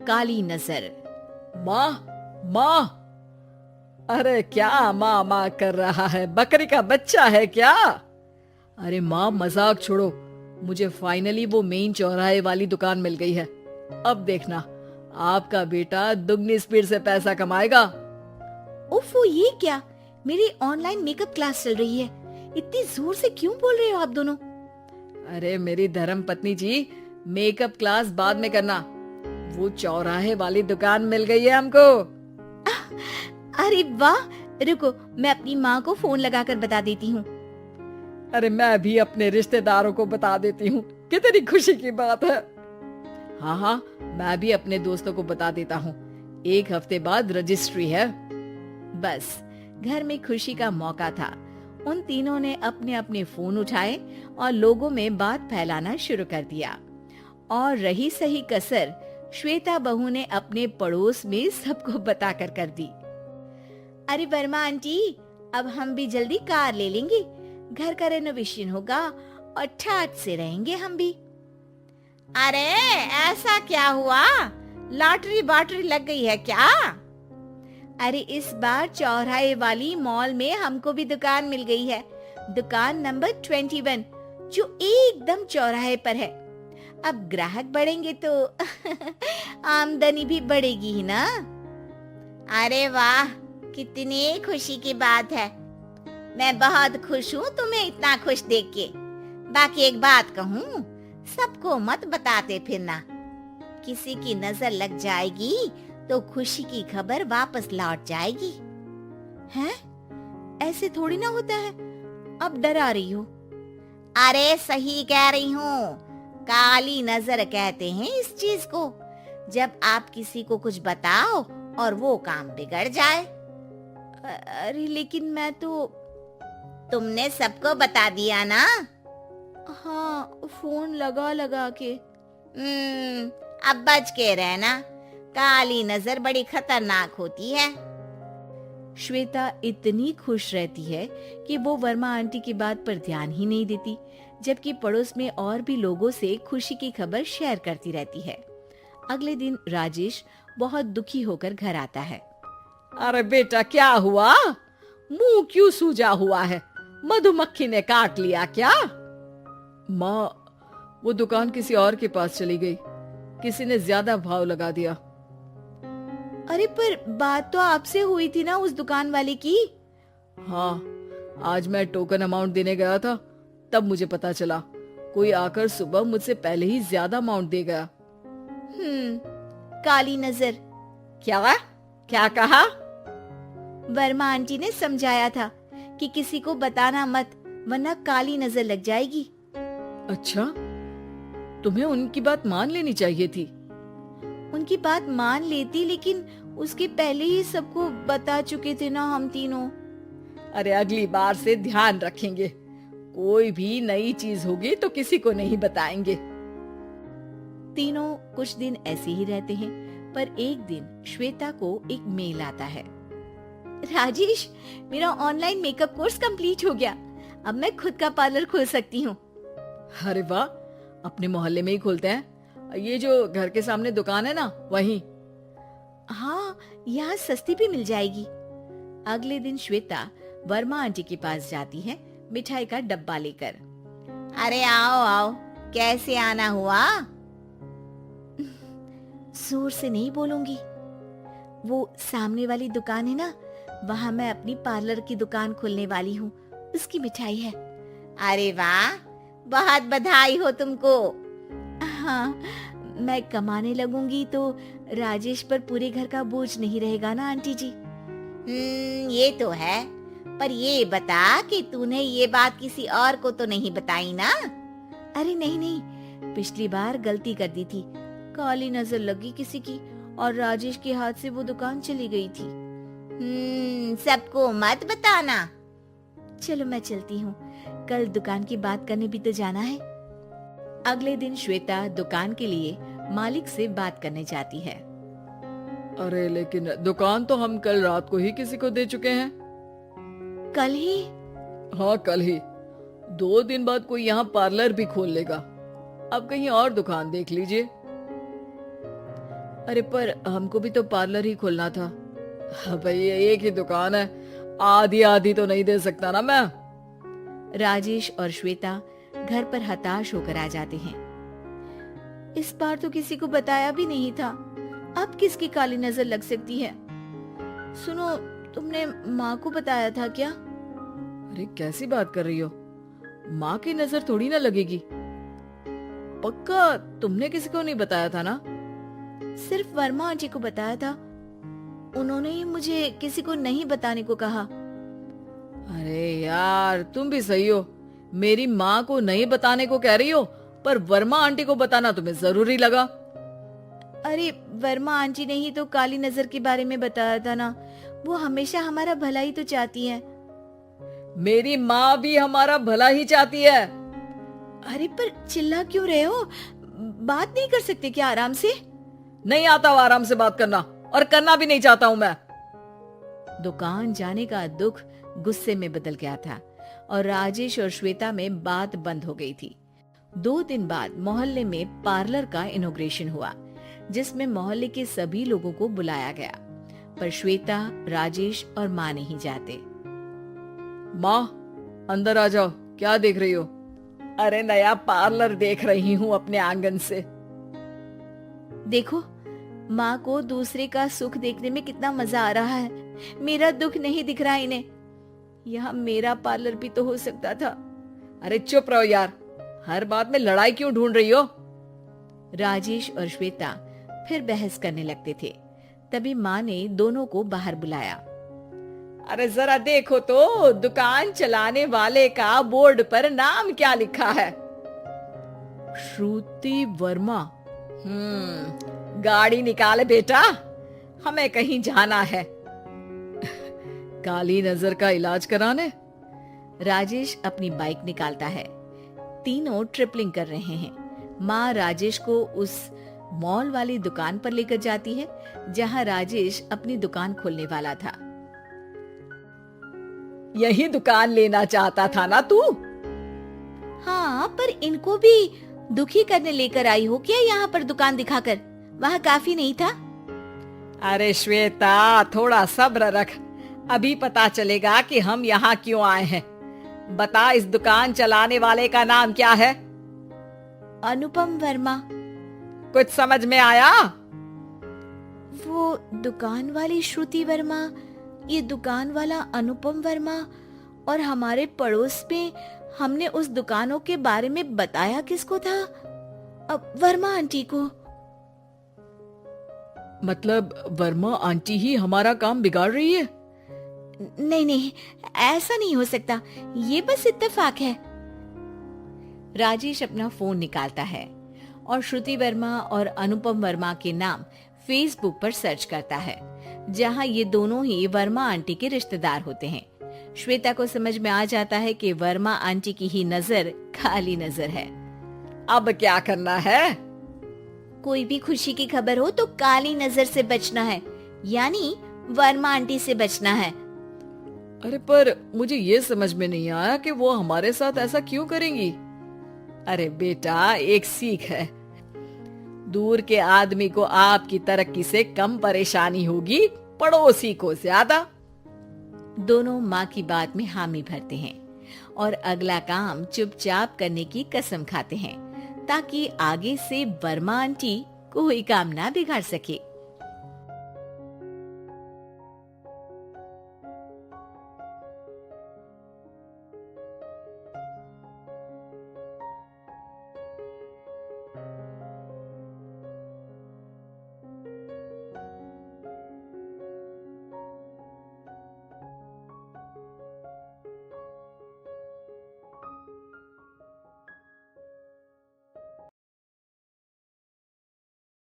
काली नजर। माँ, माँ, अरे क्या माँ माँ कर रहा है? बकरी का बच्चा है क्या? अरे माँ, मजाक छोड़ो। मुझे फाइनली वो मेन चौराहे वाली दुकान मिल गई है। अब देखना, आपका बेटा दुगनी स्पीड से पैसा कमाएगा। ओफो, ये क्या? मेरी ऑनलाइन मेकअप क्लास चल रही है। इतनी जोर से क्यों बोल रहे हो आप दोनों? अरे मेरी धर्म पत्नी जी, मेकअप क्लास बाद में करना। वो चौराहे वाली दुकान मिल गई है हमको। अरे वाह, रुको, मैं अपनी माँ को फोन लगाकर बता देती हूँ। अरे मैं भी अपने रिश्तेदारों को बता देती हूँ। कितनी खुशी की बात है। हाँ हाँ, मैं भी अपने दोस्तों को बता देता हूँ। 1 हफ्ते बाद रजिस्ट्री है। बस, घर में खुशी का मौका था। उन तीनों ने अपने अपने फोन उठाए और लोगों में बात फैलाना शुरू कर दिया। और रही सही कसर श्वेता बहू ने अपने पड़ोस में सबको बताकर कर दी। अरे वर्मा आंटी, अब हम भी जल्दी कार ले लेंगे। घर का रेनोवेशन होगा और ठाट से रहेंगे हम भी। अरे ऐसा क्या हुआ? लॉटरी बाटरी लग गई है क्या? अरे इस बार चौराहे वाली मॉल में हमको भी दुकान मिल गई है। दुकान नंबर 21, जो एकदम चौराहे पर है। अब ग्राहक बढ़ेंगे तो आमदनी भी बढ़ेगी ही ना। अरे वाह, कितनी खुशी की बात है। मैं बहुत खुश हूँ तुम्हें इतना खुश देख के। बाकी एक बात कहूँ, सबको मत बताते फिरना। किसी की नजर लग जाएगी तो खुशी की खबर वापस लौट जाएगी। हैं? ऐसे थोड़ी ना होता है। अब डरा रही हो। अरे सही कह रही हूँ, काली नजर कहते हैं इस चीज को। जब आप किसी को कुछ बताओ और वो काम बिगड़ जाए। अरे लेकिन मैं तो... तुमने सबको बता दिया ना? हाँ, फोन लगा लगा के। अब बच के रहना, काली नजर बड़ी खतरनाक होती है। श्वेता इतनी खुश रहती है कि वो वर्मा आंटी की बात पर ध्यान ही नहीं देती, जबकि पड़ोस में और भी लोगों से खुशी की खबर शेयर करती रहती है। अगले दिन राजेश बहुत दुखी होकर घर आता है। अरे बेटा, क्या हुआ? मुंह क्यों सूजा हुआ है? मधुमक्खी ने काट लिया क्या? माँ, वो दुकान किसी और के पास चली गई। किसी ने ज्यादा भाव लगा दिया। अरे पर बात तो आपसे हुई थी ना उस दुकान वाले की। हाँ, आज मैं टोकन अमाउंट देने गया था, तब मुझे पता चला। कोई आकर सुबह मुझसे पहले ही ज्यादा अमाउंट दे गया। काली नजर। क्या क्या कहा? वर्मा आंटी ने समझाया था कि किसी को बताना मत, वरना काली नजर लग जाएगी। अच्छा, तुम्हें उनकी बात मान लेनी चाहिए थी। उनकी बात मान लेती, लेकिन उसके पहले ही सबको बता चुके थे ना हम तीनों। अरे अगली बार से ध्यान रखेंगे। कोई भी नई चीज होगी तो किसी को नहीं बताएंगे। तीनों कुछ दिन ऐसे ही रहते हैं, पर एक दिन श्वेता को एक मेल आता है। राजेश, मेरा ऑनलाइन मेकअप कोर्स कंप्लीट हो गया। अब मैं खुद का पार्लर खोल सकती हूँ। अरे वाह, अपने मोहल्ले में ही खोलते हैं। ये जो घर के सामने दुकान है ना, वहीं। हाँ, यहाँ सस्ती भी मिल जाएगी। अगले दिन श्वेता वर्मा आंटी के पास जाती है मिठाई का डब्बा लेकर। अरे आओ आओ, कैसे आना हुआ? जोर से नहीं बोलूंगी। वो सामने वाली दुकान है ना, वहाँ मैं अपनी पार्लर की दुकान खोलने वाली हूँ, उसकी मिठाई है। अरे वाह, बहुत बधाई हो तुमको। हाँ, मैं कमाने लगूंगी तो राजेश पर पूरे घर का बोझ नहीं रहेगा ना आंटी जी। ये तो है, पर ये बता कि तूने ये बात किसी और को तो नहीं बताई ना? अरे नहीं नहीं, पिछली बार गलती कर दी थी। काली नजर लगी किसी की और राजेश के हाथ से वो दुकान चली गई थी। सबको मत बताना। चलो मैं चलती हूँ, कल दुकान की बात करने भी तो जाना है। अगले दिन श्वेता दुकान के लिए मालिक से बात करने जाती है। अरे लेकिन दुकान तो हम कल रात को ही किसी को दे चुके हैं। कल ही? हाँ, कल ही। 2 दिन बाद कोई यहाँ पार्लर भी खोल लेगा। अब कहीं और दुकान देख लीजिए। अरे पर हमको भी तो पार्लर ही खोलना था। हाँ भाई, एक ही दुकान है, आधी आधी तो नहीं दे सकता ना मैं। राजेश और श्वेता घर पर हताश होकर आ जाते हैं। इस बार तो किसी को बताया भी नहीं था, अब किसकी काली नजर लग सकती है। सुनो, तुमने माँ को बताया था क्या? अरे कैसी बात कर रही हो, माँ की नजर थोड़ी ना लगेगी। पक्का तुमने किसी को नहीं बताया था ना? सिर्फ वर्मा आंटी को बताया था, उन्होंने ही मुझे किसी को नहीं बताने को कहा। अरे यार, तुम भी सही हो, मेरी माँ को नहीं बताने को कह रही हो, पर वर्मा आंटी को बताना तुम्हें जरूरी लगा। अरे वर्मा आंटी ने ही तो काली नजर के बारे में बताया था ना, वो हमेशा हमारा भला ही तो चाहती है। मेरी माँ भी हमारा भला ही चाहती है। अरे पर चिल्ला क्यों रहे हो, बात नहीं कर सकते क्या आराम से? नहीं आता वो आराम से बात करना, और करना भी नहीं चाहता हूँ मैं। दुकान जाने का दुख गुस्से में बदल गया था और राजेश और श्वेता में बात बंद हो गई थी। 2 दिन बाद मोहल्ले में पार्लर का इनॉग्रेशन हुआ, जिसमें मोहल्ले के सभी लोगों को बुलाया गया, पर श्वेता, राजेश और माँ नहीं जाते। माँ, अंदर आ जाओ, क्या देख रही हो? अरे नया पार्लर देख रही हूँ अपने आंगन से। देखो, माँ को दूसरे का सुख देखने में कितना मजा आ रहा है, मेरा दुख नहीं दिख रहा इन्हें। यहाँ मेरा पार्लर भी तो हो सकता था। अरे चुप रहो यार, हर बात में लड़ाई क्यों ढूंढ रही हो? राजेश और श्वेता फिर बहस करने लगते थे। तभी माँ ने दोनों को बाहर बुलाया। अरे जरा देखो तो, दुकान चलाने वाले का बोर्ड पर नाम क्या लिखा है? श्रुति वर्मा। गाड़ी निकाले बेटा, हमें कहीं जाना है। काली नजर का इलाज कराने। राजेश अपनी बाइक निकालता है। तीनों ट्रिपलिंग कर रहे हैं। माँ राजेश को उस मॉल वाली दुकान पर लेकर जाती है जहाँ राजेश अपनी दुकान खोलने वाला था। यही दुकान लेना चाहता था ना तू? हाँ, पर इनको भी दुखी करने लेकर आई हो क्या यहाँ पर दुकान दिखाकर? वहाँ काफी नहीं था? अरे श्वेता, थोड़ा सब्र रख, अभी पता चलेगा कि हम यहाँ क्यों आए हैं। बता, इस दुकान चलाने वाले का नाम क्या है? अनुपम वर्मा। कुछ समझ में आया? वो दुकान वाली श्रुति वर्मा, ये दुकान वाला अनुपम वर्मा, और हमारे पड़ोस में हमने उस दुकानों के बारे में बताया किसको था? अब वर्मा आंटी को। मतलब वर्मा आंटी ही हमारा काम बिगाड़ रही है? नहीं नहीं, ऐसा नहीं हो सकता, ये बस इत्तेफाक है। राजेश अपना फोन निकालता है और श्रुति वर्मा और अनुपम वर्मा के नाम फेसबुक पर सर्च करता है, जहां ये दोनों ही वर्मा आंटी के रिश्तेदार होते हैं। श्वेता को समझ में आ जाता है कि वर्मा आंटी की ही नजर काली नजर है। अब क्या करना है? कोई भी खुशी की खबर हो तो काली नजर से बचना है, यानी वर्मा आंटी से बचना है। अरे पर मुझे ये समझ में नहीं आया कि वो हमारे साथ ऐसा क्यों करेंगी। अरे बेटा, एक सीख है, दूर के आदमी को आपकी तरक्की से कम परेशानी होगी, पड़ोसी को ज्यादा। दोनों माँ की बात में हामी भरते हैं और अगला काम चुपचाप करने की कसम खाते हैं, ताकि आगे से वर्मा आंटी कोई काम ना बिगाड़ सके।